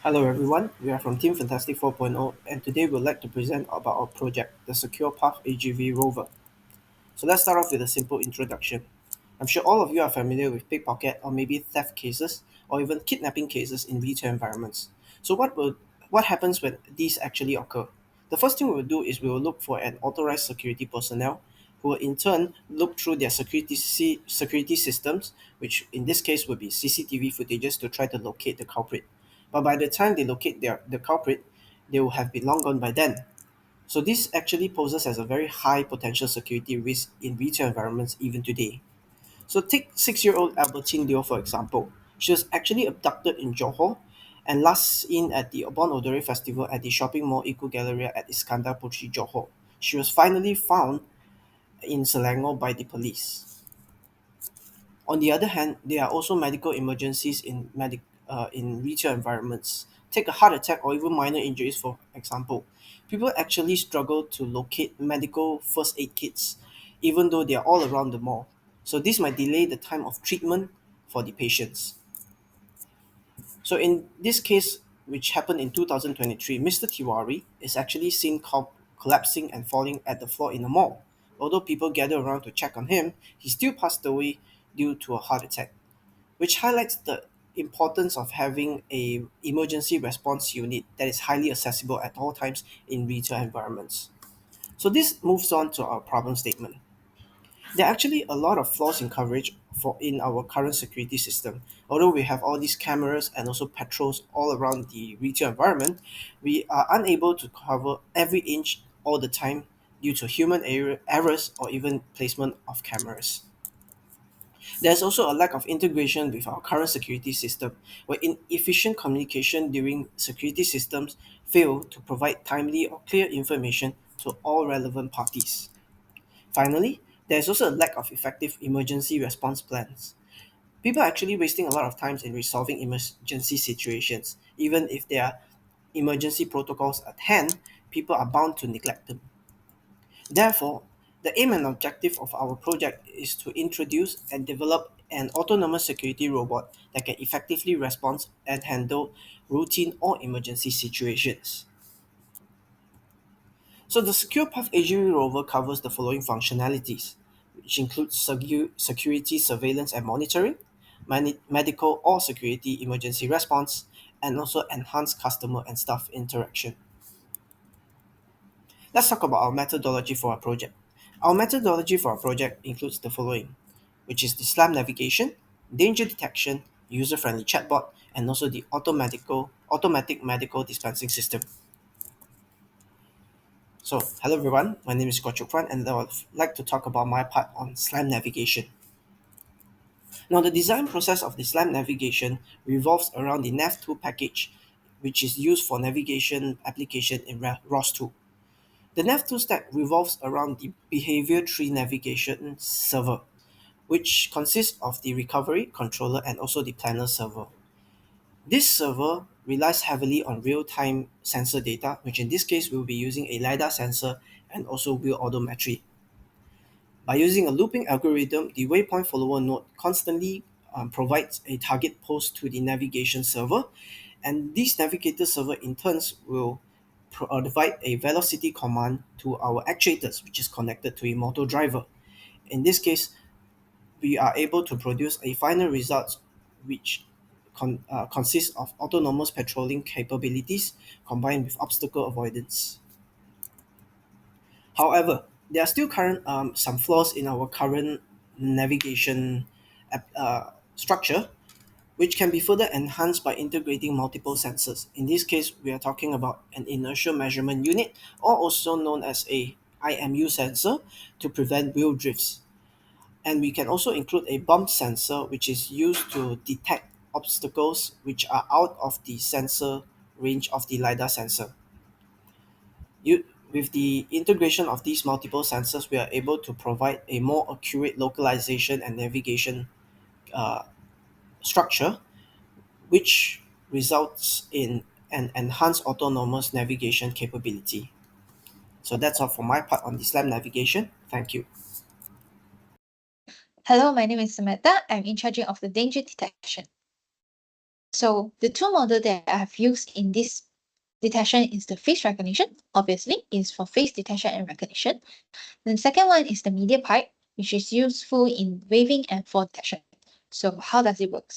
Hello everyone, we are from Team Fantastic 4.0 and today we'd like to present about our project, the SecurePath AGV rover. So let's start off with a simple introduction. I'm sure all of you are familiar with pickpocket or maybe theft cases or even kidnapping cases in retail environments. So what happens when these actually occur? The first thing we will do is we will look for an authorized security personnel who will in turn look through their security systems, which in this case would be CCTV footages to try to locate the culprit. But by the time they locate the culprit, they will have been long gone by then. So this actually poses as a very high potential security risk in retail environments even today. So take 6-year-old Albertine Leo for example. She was actually abducted in Johor and last seen at the Bon Odore Festival at the shopping mall Eco Galleria at Iskandar Putri, Johor. She was finally found in Selangor by the police. On the other hand, there are also medical emergencies in retail environments. Take a heart attack or even minor injuries, for example. People actually struggle to locate medical first aid kits, even though they are all around the mall. So this might delay the time of treatment for the patients. So in this case, which happened in 2023, Mr. Tiwari is actually seen collapsing and falling at the floor in a mall. Although people gather around to check on him, he still passed away due to a heart attack, which highlights the importance of having a emergency response unit that is highly accessible at all times in retail environments. So this moves on to our problem statement. There are actually a lot of flaws in coverage for in our current security system. Although we have all these cameras and also patrols all around the retail environment, we are unable to cover every inch all the time due to human errors or even placement of cameras. There's also a lack of integration with our current security system, where inefficient communication during security systems fail to provide timely or clear information to all relevant parties. Finally, there's also a lack of effective emergency response plans. People are actually wasting a lot of time in resolving emergency situations. Even if there are emergency protocols at hand, people are bound to neglect them. Therefore, the aim and objective of our project is to introduce and develop an autonomous security robot that can effectively respond and handle routine or emergency situations. So the SecurePath AGV rover covers the following functionalities, which include security surveillance and monitoring, medical or security emergency response, and also enhanced customer and staff interaction. Let's talk about our methodology for our project. Our methodology for our project includes the following, which is the SLAM navigation, danger detection, user-friendly chatbot, and also the automatic medical dispensing system. So, hello everyone, my name is Gochuk Fan and I would like to talk about my part on SLAM navigation. Now, the design process of the SLAM navigation revolves around the nav2 package, which is used for navigation application in ROS2. The nav2 stack revolves around the behavior tree navigation server, which consists of the recovery, controller, and also the planner server. This server relies heavily on real-time sensor data, which in this case we'll be using a LiDAR sensor and also wheel odometry. By using a looping algorithm, the waypoint follower node constantly provides a target post to the navigation server, and this navigator server in turns will provide a velocity command to our actuators, which is connected to a motor driver. In this case, we are able to produce a final result which consists of autonomous patrolling capabilities combined with obstacle avoidance. However, there are still some flaws in our current navigation structure, which can be further enhanced by integrating multiple sensors. In this case, we are talking about an inertial measurement unit, or also known as a IMU sensor, to prevent wheel drifts. And we can also include a bump sensor, which is used to detect obstacles which are out of the sensor range of the LiDAR sensor. You, with the integration of these multiple sensors, we are able to provide a more accurate localization and navigation uh, structure, which results in an enhanced autonomous navigation capability. So that's all for my part on the SLAM navigation. Thank you. Hello, my name is Samantha. I'm in charge of the danger detection. So the two models that I have used in this detection is the face recognition, obviously, is for face detection and recognition. The second one is the media pipe, which is useful in waving and fall detection. So how does it work?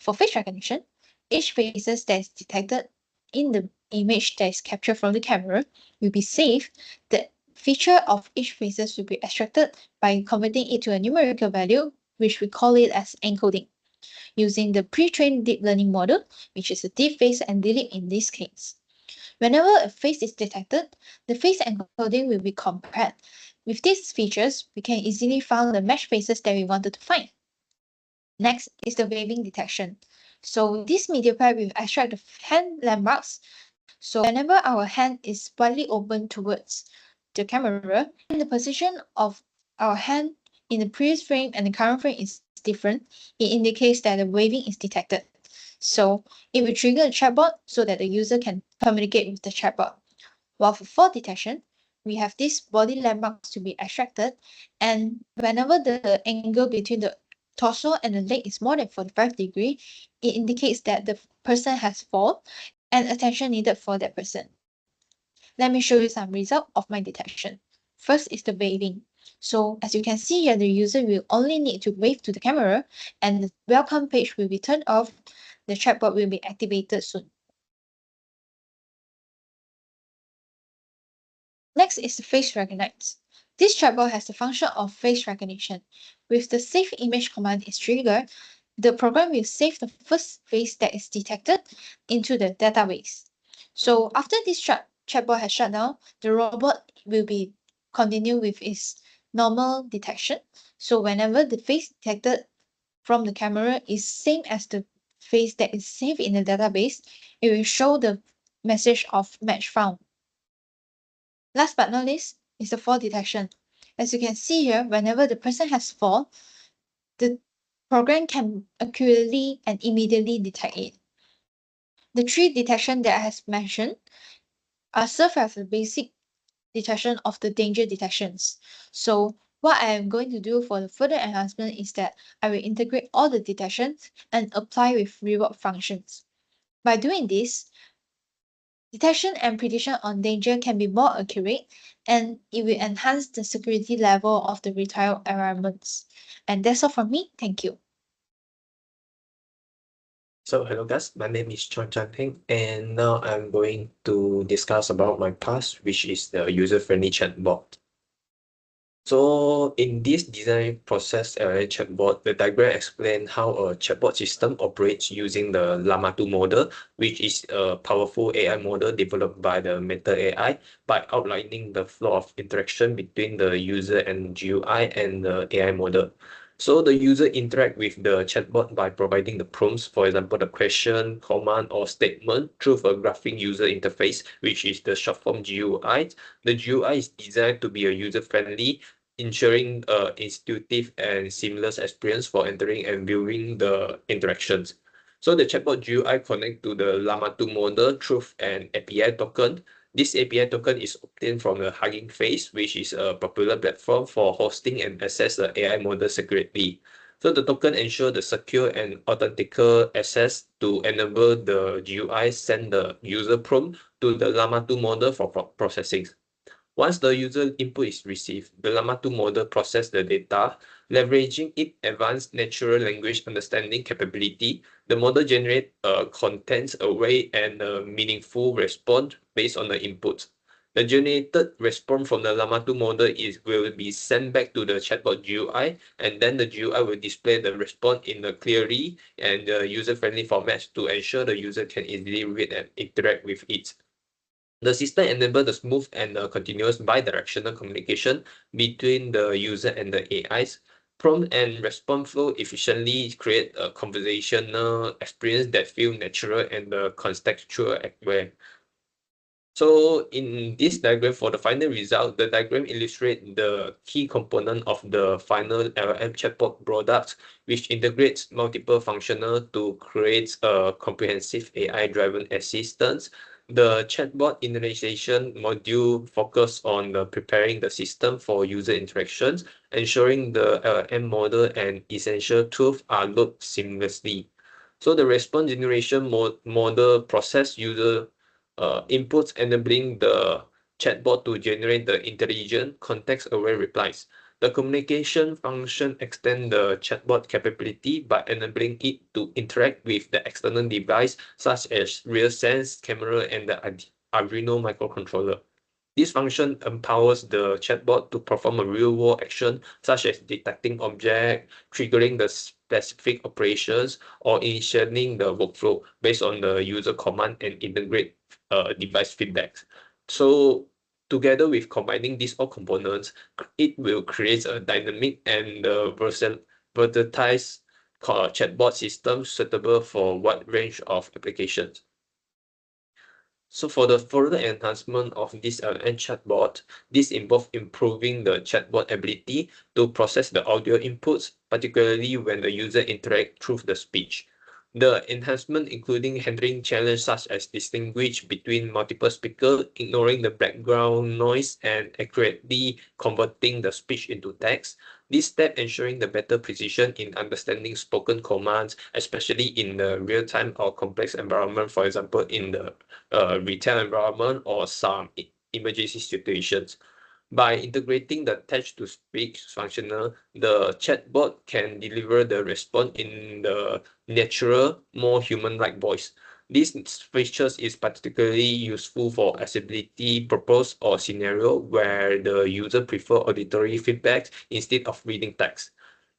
For face recognition, each faces that is detected in the image that is captured from the camera will be saved. The feature of each faces will be extracted by converting it to a numerical value, which we call it as encoding, using the pre-trained deep learning model, which is a deep face and delete in this case. Whenever a face is detected, the face encoding will be compared. With these features, we can easily find the matched faces that we wanted to find. Next is the waving detection. So this media pair will extract the hand landmarks. So whenever our hand is slightly open towards the camera, and the position of our hand in the previous frame and the current frame is different, it indicates that the waving is detected. So it will trigger a chatbot so that the user can communicate with the chatbot. While for fall detection, we have these body landmarks to be extracted, and whenever the angle between the torso and the leg is more than 45 degrees, it indicates that the person has fall and attention needed for that person. Let me show you some result of my detection. First is the waving. So as you can see here, the user will only need to wave to the camera and the welcome page will be turned off. The chatbot will be activated soon. Next is the face recognize. This chatbot has the function of face recognition. With the save image command is triggered, the program will save the first face that is detected into the database. So after this chatbot has shut down, the robot will be continue with its normal detection. So whenever the face detected from the camera is same as the face that is saved in the database, it will show the message of match found. Last but not least is the fall detection. As you can see here, whenever the person has fall, the program can accurately and immediately detect it. The three detection that I have mentioned are serve as a basic detection of the danger detections. So what I am going to do for the further enhancement is that I will integrate all the detections and apply with reward functions. By doing this, detection and prediction on danger can be more accurate and it will enhance the security level of the retail environments. And that's all from me. Thank you. So hello guys, my name is John Chan Heng, and now I'm going to discuss about my task, which is the user-friendly chatbot. So in this design process chatbot, the diagram explains how a chatbot system operates using the Llama 2 model, which is a powerful AI model developed by the Meta AI by outlining the flow of interaction between the user and GUI and the AI model. So the user interact with the chatbot by providing the prompts, for example, the question, command, or statement through a graphing user interface, which is the short form GUI. The GUI is designed to be a user-friendly, ensuring a intuitive and seamless experience for entering and viewing the interactions. So the chatbot GUI connect to the Llama 2 model through an API token. This API token is obtained from the Hugging Face, which is a popular platform for hosting and access the AI model securely. So the token ensure the secure and authentical access to enable the GUI send the user prompt to the Llama 2 model for processing. Once the user input is received, the Llama 2 model processes the data. Leveraging its advanced natural language understanding capability, the model generates a content-aware and a meaningful response based on the input. The generated response from the Llama 2 model will be sent back to the chatbot GUI, and then the GUI will display the response in a clearly and user-friendly format to ensure the user can easily read and interact with it. The system enables the smooth and continuous bi-directional communication between the user and the AIs. Prompt and response flow efficiently create a conversational experience that feels natural and contextual aware. So in this diagram, for the final result, the diagram illustrates the key component of the final LLM chatbot product, which integrates multiple functional to create a comprehensive AI-driven assistance. The chatbot initialization module focus on preparing the system for user interactions, ensuring the LLM model and essential tools are loaded seamlessly. So the response generation model process user inputs, enabling the chatbot to generate the intelligent, context-aware replies. The communication function extends the chatbot capability by enabling it to interact with the external device, such as real sense, camera, and the Arduino microcontroller. This function empowers the chatbot to perform a real-world action, such as detecting objects, triggering the specific operations, or initiating the workflow based on the user command and integrate device feedbacks. So together with combining these all components, it will create a dynamic and versatile chatbot system suitable for a wide range of applications. So for the further enhancement of this LM chatbot, this involves improving the chatbot ability to process the audio inputs, particularly when the user interacts through the speech. The enhancement including handling challenges such as distinguish between multiple speakers, ignoring the background noise, and accurately converting the speech into text. This step ensuring the better precision in understanding spoken commands, especially in the real-time or complex environment, for example, in the retail environment or some emergency situations. By integrating the text-to-speech functional, the chatbot can deliver the response in the natural, more human-like voice. This features is particularly useful for accessibility purpose or scenario where the user prefer auditory feedback instead of reading text.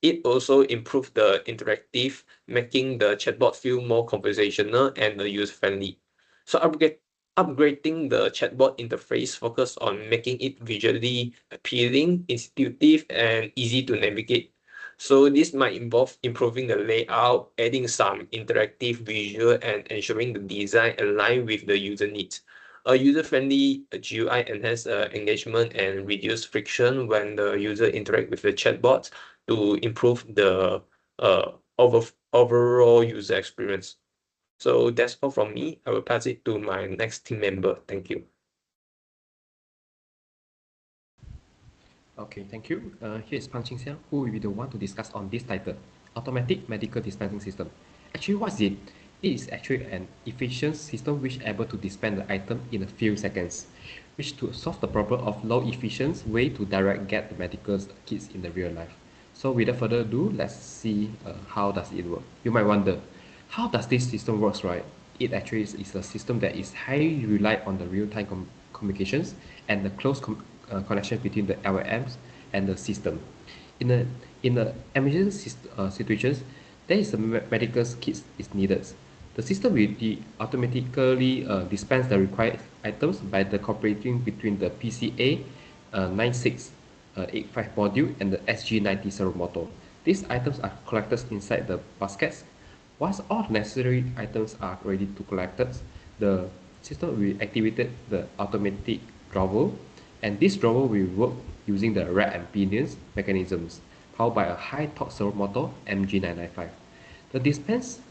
It also improves the interactive, making the chatbot feel more conversational and user-friendly. So upgrading the chatbot interface focus on making it visually appealing, intuitive, and easy to navigate. So this might involve improving the layout, adding some interactive visual, and ensuring the design align with the user needs. A user-friendly GUI enhance engagement and reduce friction when the user interact with the chatbot to improve the overall user experience. So that's all from me. I will pass it to my next team member. Thank you. Okay, thank you. Here is Pan Qing Xiang, who will be the one to discuss on this title, Automatic Medical Dispensing System. Actually, what's it? It is actually an efficient system which is able to dispense the item in a few seconds, which to solve the problem of low efficient way to direct get the medical kits in the real life. So without further ado, let's see how does it work. You might wonder, how does this system works, right? It actually is a system that is highly relied on the real-time communications and the close connection between the LLMs and the system. In a emergency situations, there is a medical kit is needed. The system will automatically dispense the required items by the cooperating between the PCA 9685 module and the SG90 servo motor. These items are collected inside the baskets. Once all necessary items are ready to collected, the system will activate the automatic drawer, and this drawer will work using the rack and pinions mechanisms powered by a high torque servo motor MG995. The dispense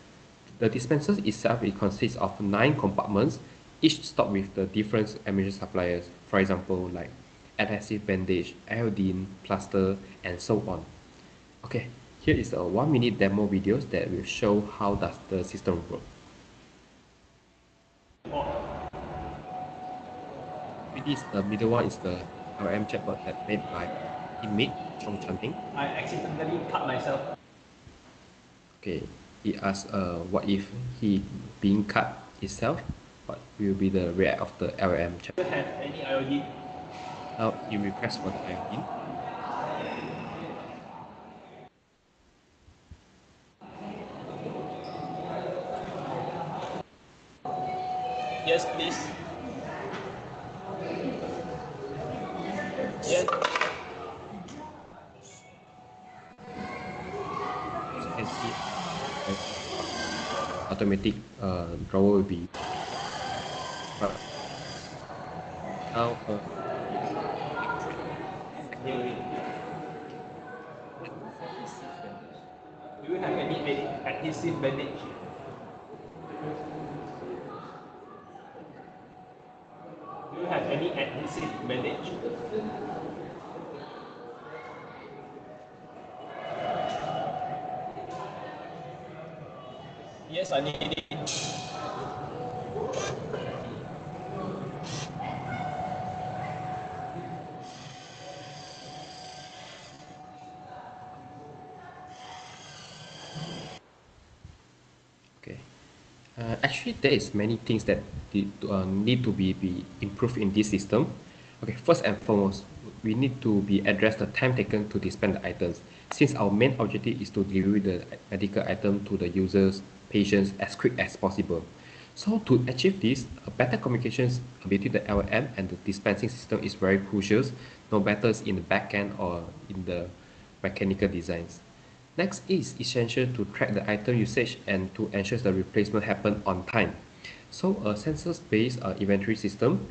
the dispenser itself it consists of 9 compartments, each stocked with the different emergency suppliers. For example, like adhesive bandage, iodine, plaster, and so on. Okay, here is a 1-minute demo videos that will show how does the system work. This the middle one is the LM chatbot that made by teammate Chong Chanting. I accidentally cut myself. Okay, he asks what if he being cut itself, what will be the react of the LM Do chatbot. you have any iodine? Now he requests for the iodine. Yes, please. Yes. As you can see, automatic drawer will be. But now Do you have any adhesive bandage? Do you have any adhesive bandage? Yes, items are needed. Okay. Actually, there is many things that need to be improved in this system. Okay, first and foremost, we need to be address the time taken to dispense the items. Since our main objective is to deliver the medical item to the users, patients as quick as possible. So to achieve this, a better communications between the LM and the dispensing system is very crucial, no matter it's in the back end or in the mechanical designs. Next is essential to track the item usage and to ensure the replacement happen on time. So a sensors-based inventory system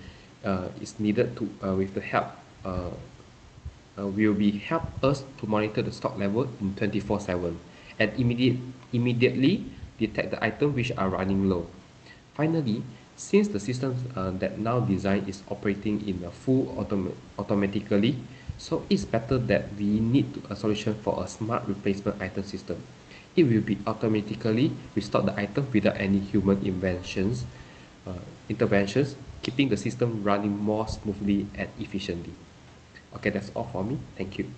is needed to with the help uh, will be help us to monitor the stock level in 24/7 and immediately detect the items which are running low. Finally, since the system that now designed is operating in a automatically, so it's better that we need a solution for a smart replacement item system. It will be automatically restore the item without any human interventions, keeping the system running more smoothly and efficiently. Okay, that's all for me. Thank you.